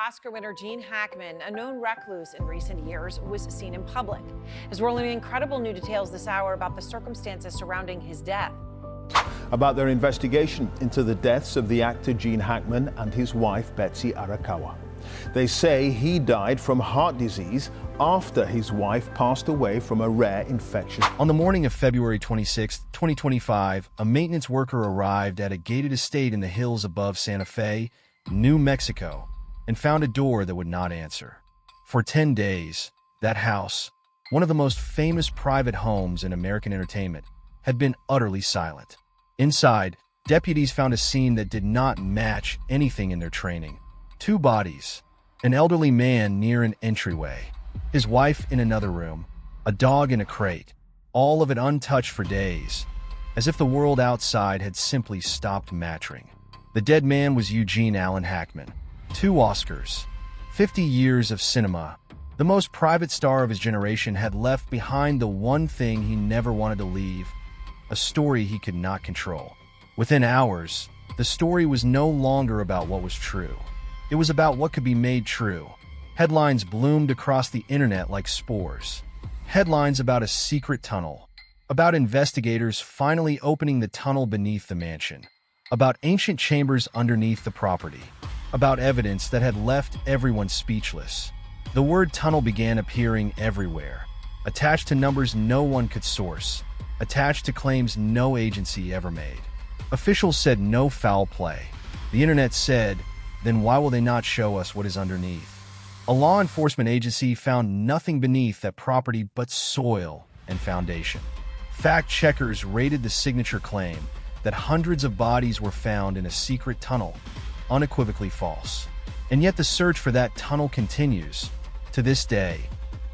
Oscar winner Gene Hackman, a known recluse in recent years, was seen in public. As we're learning incredible new details this hour about the circumstances surrounding his death. About their investigation into the deaths of the actor Gene Hackman and his wife Betsy Arakawa. They say he died from heart disease after his wife passed away from a rare infection. On the morning of February 26, 2025, a maintenance worker arrived at a gated estate in the hills above Santa Fe, New Mexico, and found a door that would not answer. For 10 days, that house, one of the most famous private homes in American entertainment, had been utterly silent. Inside, deputies found a scene that did not match anything in their training. 2 bodies, an elderly man near an entryway, his wife in another room, a dog in a crate, all of it untouched for days, as if the world outside had simply stopped mattering. The dead man was Eugene Allen Hackman. 2 Oscars, 50 years of cinema. The most private star of his generation had left behind the one thing he never wanted to leave, a story he could not control. Within hours, the story was no longer about what was true. It was about what could be made true. Headlines bloomed across the internet like spores. Headlines about a secret tunnel, about investigators finally opening the tunnel beneath the mansion, about ancient chambers underneath the property, about evidence that had left everyone speechless. The word tunnel began appearing everywhere, attached to numbers no one could source, attached to claims no agency ever made. Officials said no foul play. The internet said, then why will they not show us what is underneath? A law enforcement agency found nothing beneath that property but soil and foundation. Fact checkers rated the signature claim that hundreds of bodies were found in a secret tunnel unequivocally false. And yet the search for that tunnel continues to this day,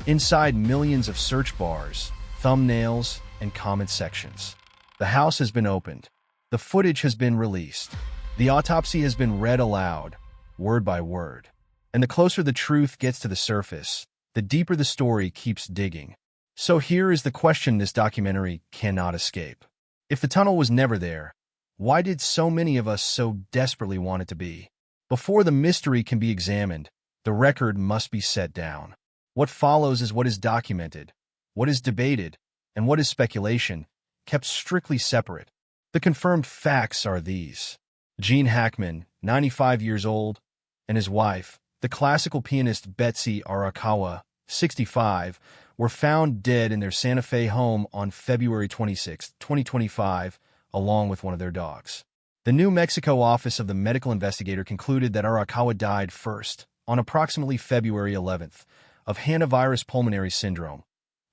inside millions of search bars, thumbnails, and comment sections. The house has been opened. The footage has been released. The autopsy has been read aloud, word by word. And the closer the truth gets to the surface, the deeper the story keeps digging. So here is the question this documentary cannot escape. If the tunnel was never there, why did so many of us so desperately want it to be? Before the mystery can be examined, the record must be set down. What follows is what is documented, what is debated, and what is speculation, kept strictly separate. The confirmed facts are these. Gene Hackman, 95 years old, and his wife, the classical pianist Betsy Arakawa, 65, were found dead in their Santa Fe home on February 26, 2025, along with one of their dogs. The New Mexico office of the medical investigator concluded that Arakawa died first, on approximately February 11th, of hantavirus pulmonary syndrome,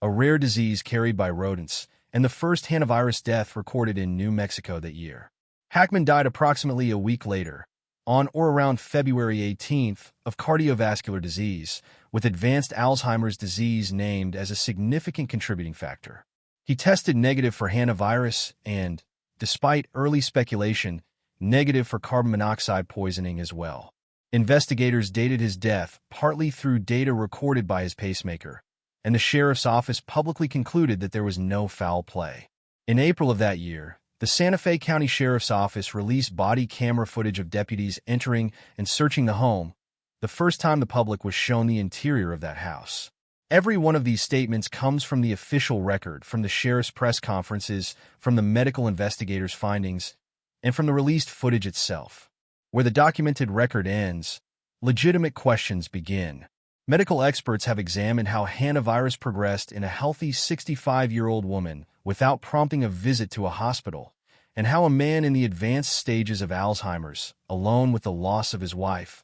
a rare disease carried by rodents, and the first hantavirus death recorded in New Mexico that year. Hackman died approximately a week later, on or around February 18th, of cardiovascular disease, with advanced Alzheimer's disease named as a significant contributing factor. He tested negative for hantavirus and, despite early speculation, negative for carbon monoxide poisoning as well. Investigators dated his death partly through data recorded by his pacemaker, and the sheriff's office publicly concluded that there was no foul play. In April of that year, the Santa Fe County Sheriff's Office released body camera footage of deputies entering and searching the home, the first time the public was shown the interior of that house. Every one of these statements comes from the official record, from the sheriff's press conferences, from the medical investigators' findings, and from the released footage itself. Where the documented record ends, legitimate questions begin. Medical experts have examined how hantavirus progressed in a healthy 65-year-old woman without prompting a visit to a hospital, and how a man in the advanced stages of Alzheimer's, alone with the loss of his wife,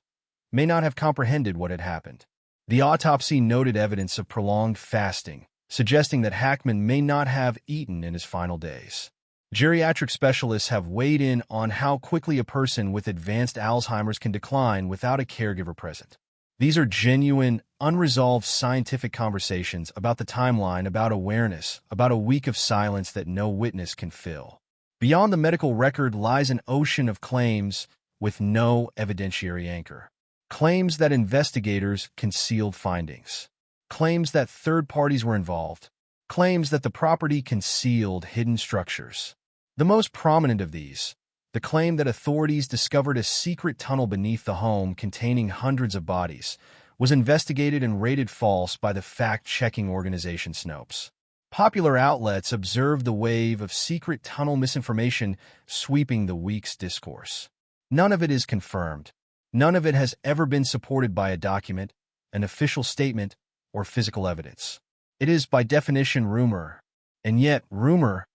may not have comprehended what had happened. The autopsy noted evidence of prolonged fasting, suggesting that Hackman may not have eaten in his final days. Geriatric specialists have weighed in on how quickly a person with advanced Alzheimer's can decline without a caregiver present. These are genuine, unresolved scientific conversations about the timeline, about awareness, about a week of silence that no witness can fill. Beyond the medical record lies an ocean of claims with no evidentiary anchor. Claims that investigators concealed findings. Claims that third parties were involved. Claims that the property concealed hidden structures. The most prominent of these, The claim that authorities discovered a secret tunnel beneath the home containing hundreds of bodies was investigated and rated false by the fact-checking organization Snopes. Popular outlets observed the wave of secret tunnel misinformation sweeping the week's discourse. None of it is confirmed. None of it has ever been supported by a document, an official statement, or physical evidence. It is, by definition, rumor. And yet, rumor,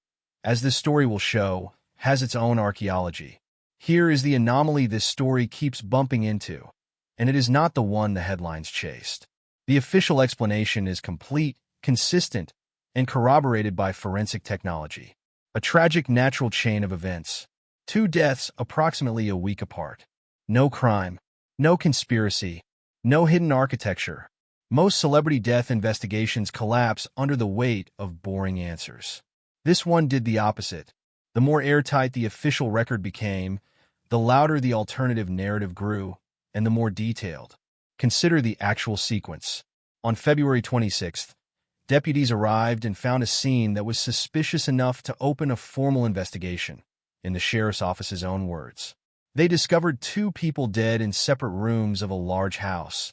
as this story will show, has its own archaeology. Here is the anomaly this story keeps bumping into, and it is not the one the headlines chased. The official explanation is complete, consistent, and corroborated by forensic technology. A tragic natural chain of events. 2 deaths approximately a week apart. No crime, no conspiracy, no hidden architecture. Most celebrity death investigations collapse under the weight of boring answers. This one did the opposite. The more airtight the official record became, the louder the alternative narrative grew, and the more detailed. Consider the actual sequence. On February 26th, deputies arrived and found a scene that was suspicious enough to open a formal investigation, in the sheriff's office's own words. They discovered 2 people dead in separate rooms of a large house.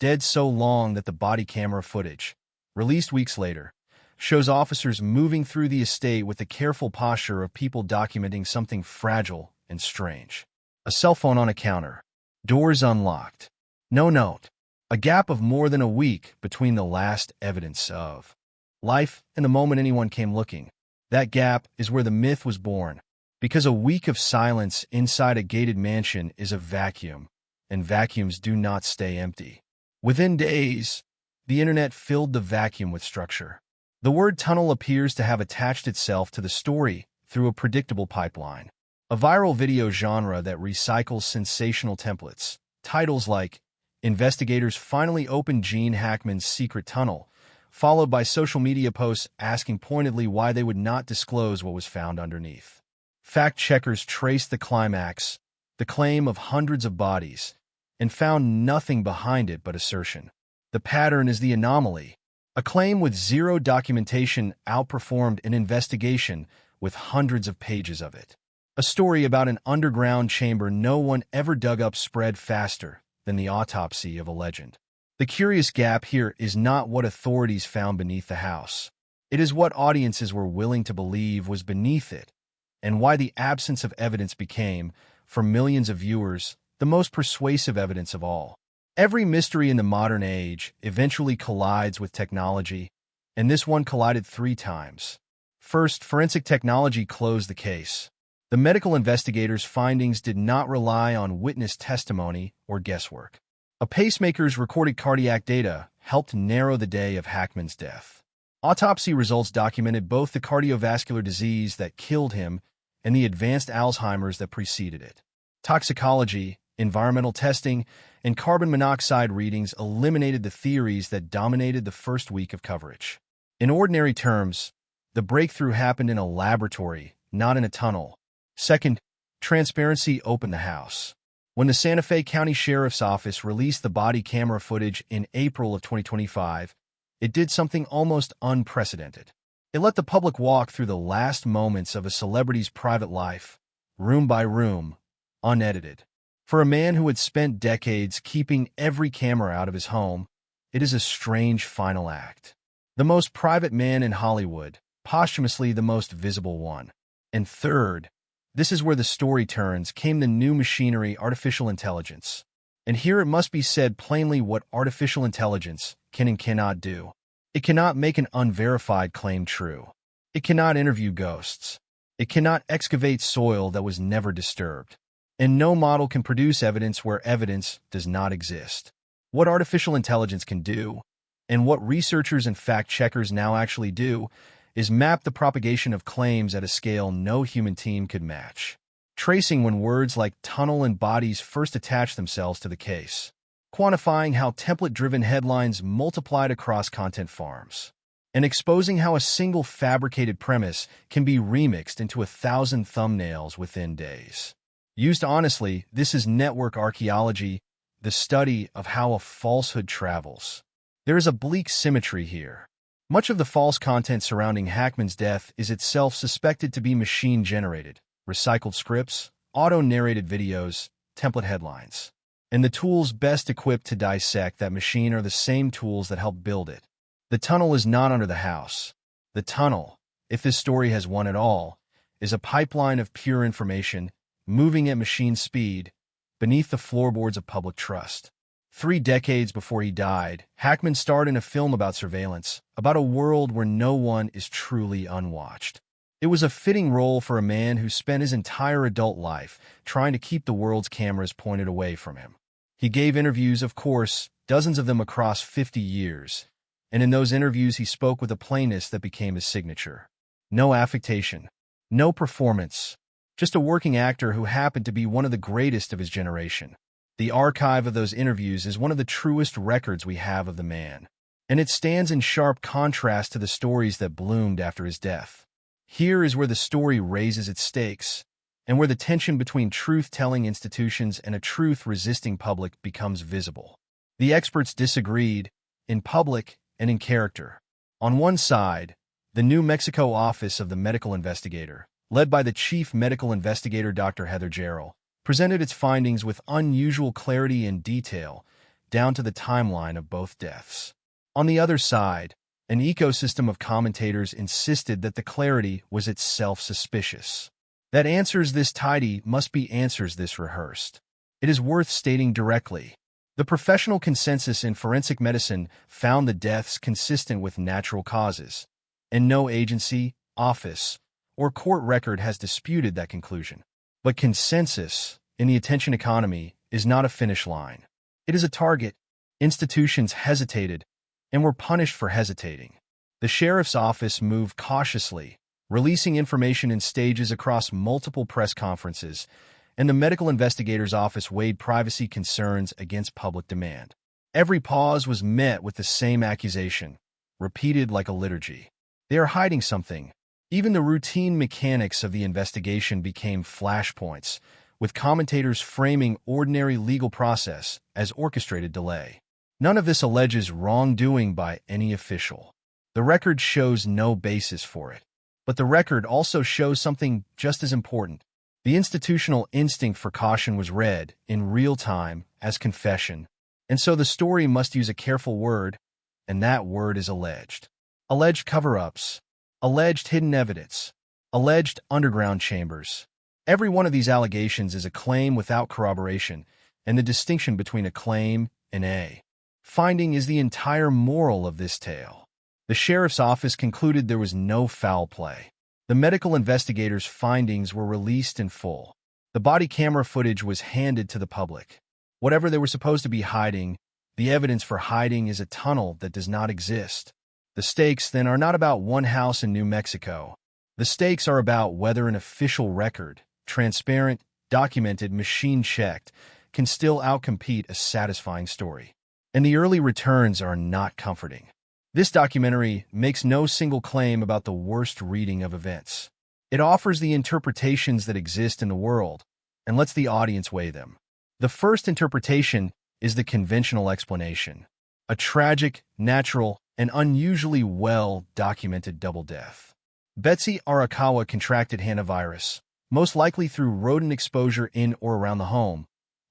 Dead so long that the body camera footage, released weeks later, shows officers moving through the estate with the careful posture of people documenting something fragile and strange. A cell phone on a counter. Doors unlocked. No note. A gap of more than a week between the last evidence of life and the moment anyone came looking. That gap is where the myth was born, because a week of silence inside a gated mansion is a vacuum, and vacuums do not stay empty. Within days, the internet filled the vacuum with structure. The word tunnel appears to have attached itself to the story through a predictable pipeline. A viral video genre that recycles sensational templates. Titles like, "Investigators finally opened Gene Hackman's secret tunnel," followed by social media posts asking pointedly why they would not disclose what was found underneath. Fact-checkers traced the climax, the claim of hundreds of bodies, and found nothing behind it but assertion. The pattern is the anomaly. A claim with 0 documentation outperformed an investigation with hundreds of pages of it. A story about an underground chamber no one ever dug up spread faster than the autopsy of a legend. The curious gap here is not what authorities found beneath the house. It is what audiences were willing to believe was beneath it, and why the absence of evidence became, for millions of viewers, the most persuasive evidence of all. Every mystery in the modern age eventually collides with technology, and this one collided 3 times. First, forensic technology closed the case. The medical investigators' findings did not rely on witness testimony or guesswork. A pacemaker's recorded cardiac data helped narrow the day of Hackman's death. Autopsy results documented both the cardiovascular disease that killed him and the advanced Alzheimer's that preceded it. Toxicology, environmental testing, and carbon monoxide readings eliminated the theories that dominated the first week of coverage. In ordinary terms, the breakthrough happened in a laboratory, not in a tunnel. Second, transparency opened the house. When the Santa Fe County Sheriff's Office released the body camera footage in April of 2025, it did something almost unprecedented. It let the public walk through the last moments of a celebrity's private life, room by room, unedited. For a man who had spent decades keeping every camera out of his home, it is a strange final act. The most private man in Hollywood, posthumously the most visible one. And third, this is where the story turns, came the new machinery, artificial intelligence. And here it must be said plainly what artificial intelligence can and cannot do. It cannot make an unverified claim true. It cannot interview ghosts. It cannot excavate soil that was never disturbed. And no model can produce evidence where evidence does not exist. What artificial intelligence can do, and what researchers and fact-checkers now actually do, is map the propagation of claims at a scale no human team could match. Tracing when words like tunnel and bodies first attach themselves to the case. Quantifying how template-driven headlines multiplied across content farms. And exposing how a single fabricated premise can be remixed into 1,000 thumbnails within days. Used honestly, this is network archaeology, the study of how a falsehood travels. There is a bleak symmetry here. Much of the false content surrounding Hackman's death is itself suspected to be machine-generated, recycled scripts, auto-narrated videos, template headlines. And the tools best equipped to dissect that machine are the same tools that help build it. The tunnel is not under the house. The tunnel, if this story has one at all, is a pipeline of pure information, moving at machine speed, beneath the floorboards of public trust. 3 decades before he died, Hackman starred in a film about surveillance, about a world where no one is truly unwatched. It was a fitting role for a man who spent his entire adult life trying to keep the world's cameras pointed away from him. He gave interviews, of course, dozens of them across 50 years, and in those interviews he spoke with a plainness that became his signature. No affectation, no performance, just a working actor who happened to be one of the greatest of his generation. The archive of those interviews is one of the truest records we have of the man, and it stands in sharp contrast to the stories that bloomed after his death. Here is where the story raises its stakes, and where the tension between truth-telling institutions and a truth-resisting public becomes visible. The experts disagreed, in public and in character. On one side, the New Mexico Office of the Medical Investigator, led by the Chief Medical Investigator Dr. Heather Jarrell, presented its findings with unusual clarity and detail, down to the timeline of both deaths. On the other side, an ecosystem of commentators insisted that the clarity was itself suspicious. That answers this tidy must be answers this rehearsed. It is worth stating directly. The professional consensus in forensic medicine found the deaths consistent with natural causes, and no agency, office, or court record has disputed that conclusion. But consensus, in the attention economy, is not a finish line. It is a target. Institutions hesitated, and were punished for hesitating. The sheriff's office moved cautiously, releasing information in stages across multiple press conferences, and the medical investigator's office weighed privacy concerns against public demand. Every pause was met with the same accusation, repeated like a liturgy. They are hiding something. Even the routine mechanics of the investigation became flashpoints, with commentators framing ordinary legal process as orchestrated delay. None of this alleges wrongdoing by any official. The record shows no basis for it. But the record also shows something just as important. The institutional instinct for caution was read, in real time, as confession, and so the story must use a careful word, and that word is alleged. Alleged cover-ups, alleged hidden evidence, alleged underground chambers. Every one of these allegations is a claim without corroboration, and the distinction between a claim and a finding is the entire moral of this tale. The sheriff's office concluded there was no foul play. The medical investigator's findings were released in full. The body camera footage was handed to the public. Whatever they were supposed to be hiding, the evidence for hiding is a tunnel that does not exist. The stakes, then, are not about one house in New Mexico. The stakes are about whether an official record, transparent, documented, machine-checked, can still outcompete a satisfying story. And the early returns are not comforting. This documentary makes no single claim about the worst reading of events. It offers the interpretations that exist in the world and lets the audience weigh them. The first interpretation is the conventional explanation: a tragic, natural, and unusually well-documented double death. Betsy Arakawa contracted hantavirus, most likely through rodent exposure in or around the home,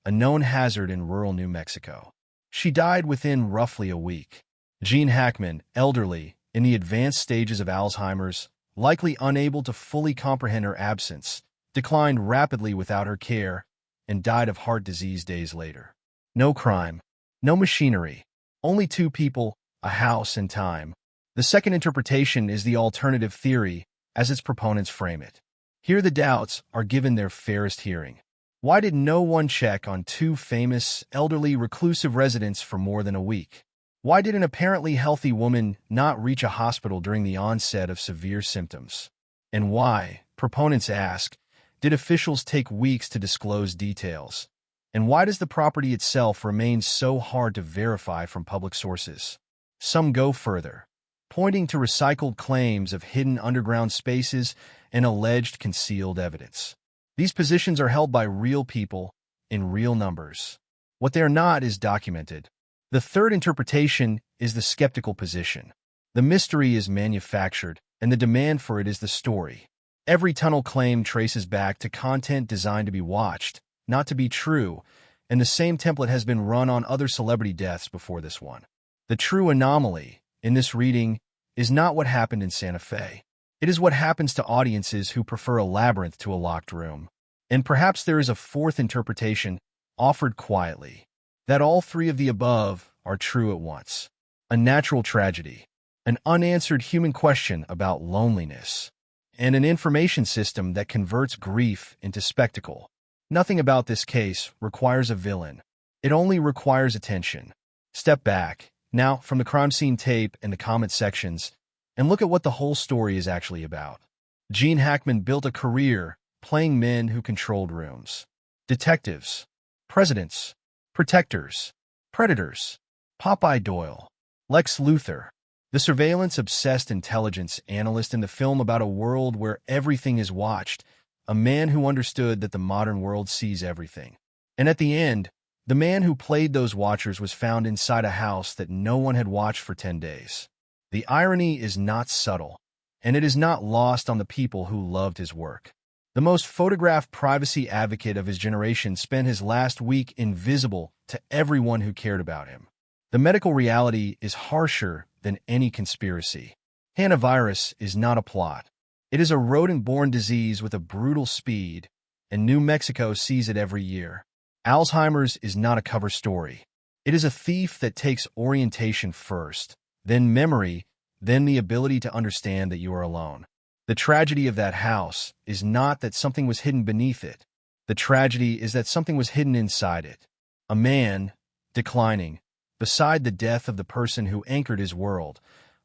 a known hazard in rural New Mexico. She died within roughly a week. Gene Hackman, elderly, in the advanced stages of Alzheimer's, likely unable to fully comprehend her absence, declined rapidly without her care, and died of heart disease days later. No crime, no machinery, only 2 people, a house, and time. The second interpretation is the alternative theory, as its proponents frame it. Here the doubts are given their fairest hearing. Why did no one check on 2 famous, elderly, reclusive residents for more than a week? Why did an apparently healthy woman not reach a hospital during the onset of severe symptoms? And why, proponents ask, did officials take weeks to disclose details? And why does the property itself remain so hard to verify from public sources? Some go further, pointing to recycled claims of hidden underground spaces and alleged concealed evidence. These positions are held by real people in real numbers. What they are not is documented. The third interpretation is the skeptical position. The mystery is manufactured, and the demand for it is the story. Every tunnel claim traces back to content designed to be watched, not to be true, and the same template has been run on other celebrity deaths before this one. The true anomaly in this reading is not what happened in Santa Fe. It is what happens to audiences who prefer a labyrinth to a locked room. And perhaps there is a fourth interpretation offered quietly, that all three of the above are true at once. A natural tragedy, an unanswered human question about loneliness, and an information system that converts grief into spectacle. Nothing about this case requires a villain. It only requires attention. Step back, now, from the crime scene tape and the comment sections, and look at what the whole story is actually about. Gene Hackman built a career playing men who controlled rooms. Detectives, presidents, protectors, predators, Popeye Doyle, Lex Luthor, the surveillance-obsessed intelligence analyst in the film about a world where everything is watched, a man who understood that the modern world sees everything. And at the end, the man who played those watchers was found inside a house that no one had watched for 10 days. The irony is not subtle, and it is not lost on the people who loved his work. The most photographed privacy advocate of his generation spent his last week invisible to everyone who cared about him. The medical reality is harsher than any conspiracy. Hantavirus is not a plot. It is a rodent-borne disease with a brutal speed, and New Mexico sees it every year. Alzheimer's is not a cover story. It is a thief that takes orientation first, then memory, then the ability to understand that you are alone. The tragedy of that house is not that something was hidden beneath it. The tragedy is that something was hidden inside it. A man, declining, beside the death of the person who anchored his world,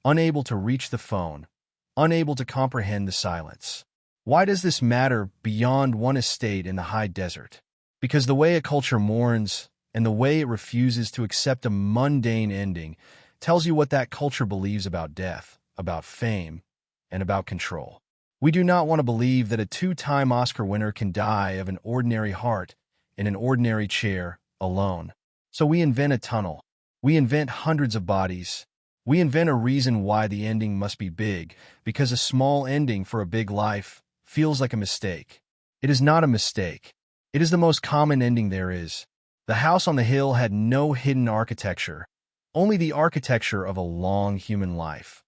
unable to reach the phone, unable to comprehend the silence. Why does this matter beyond one estate in the high desert? Because the way a culture mourns and the way it refuses to accept a mundane ending tells you what that culture believes about death, about fame, and about control. We do not want to believe that a two-time Oscar winner can die of an ordinary heart in an ordinary chair, alone. So we invent a tunnel. We invent hundreds of bodies. We invent a reason why the ending must be big, because a small ending for a big life feels like a mistake. It is not a mistake. It is the most common ending there is. The house on the hill had no hidden architecture, only the architecture of a long human life,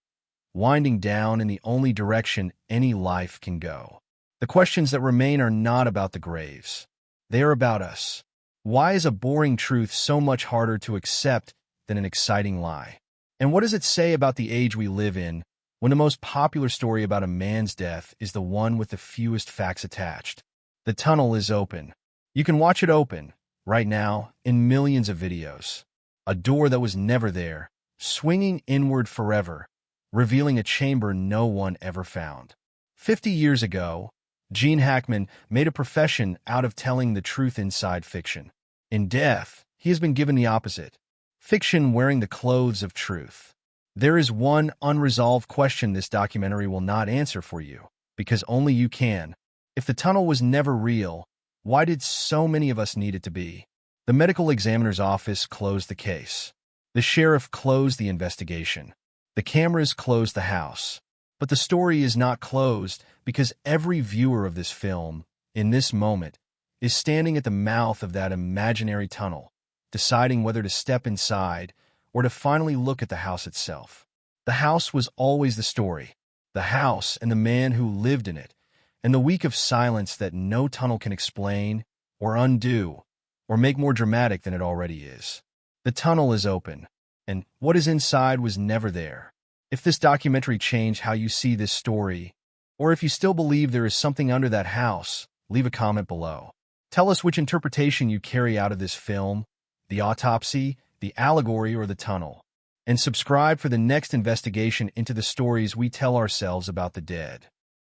winding down in the only direction any life can go. The questions that remain are not about the graves. They are about us. Why is a boring truth so much harder to accept than an exciting lie? And what does it say about the age we live in when the most popular story about a man's death is the one with the fewest facts attached? The tunnel is open. You can watch it open, right now, in millions of videos. A door that was never there, swinging inward forever, revealing a chamber no one ever found. 50 years ago, Gene Hackman made a profession out of telling the truth inside fiction. In death, he has been given the opposite. Fiction wearing the clothes of truth. There is one unresolved question this documentary will not answer for you, because only you can. If the tunnel was never real, why did so many of us need it to be? The medical examiner's office closed the case. The sheriff closed the investigation. The cameras closed the house. But the story is not closed because every viewer of this film, in this moment, is standing at the mouth of that imaginary tunnel, deciding whether to step inside or to finally look at the house itself. The house was always the story. The house and the man who lived in it, and the week of silence that no tunnel can explain or undo or make more dramatic than it already is. The tunnel is open, and what is inside was never there. If this documentary changed how you see this story, or if you still believe there is something under that house, leave a comment below. Tell us which interpretation you carry out of this film, the autopsy, the allegory, or the tunnel. And subscribe for the next investigation into the stories we tell ourselves about the dead.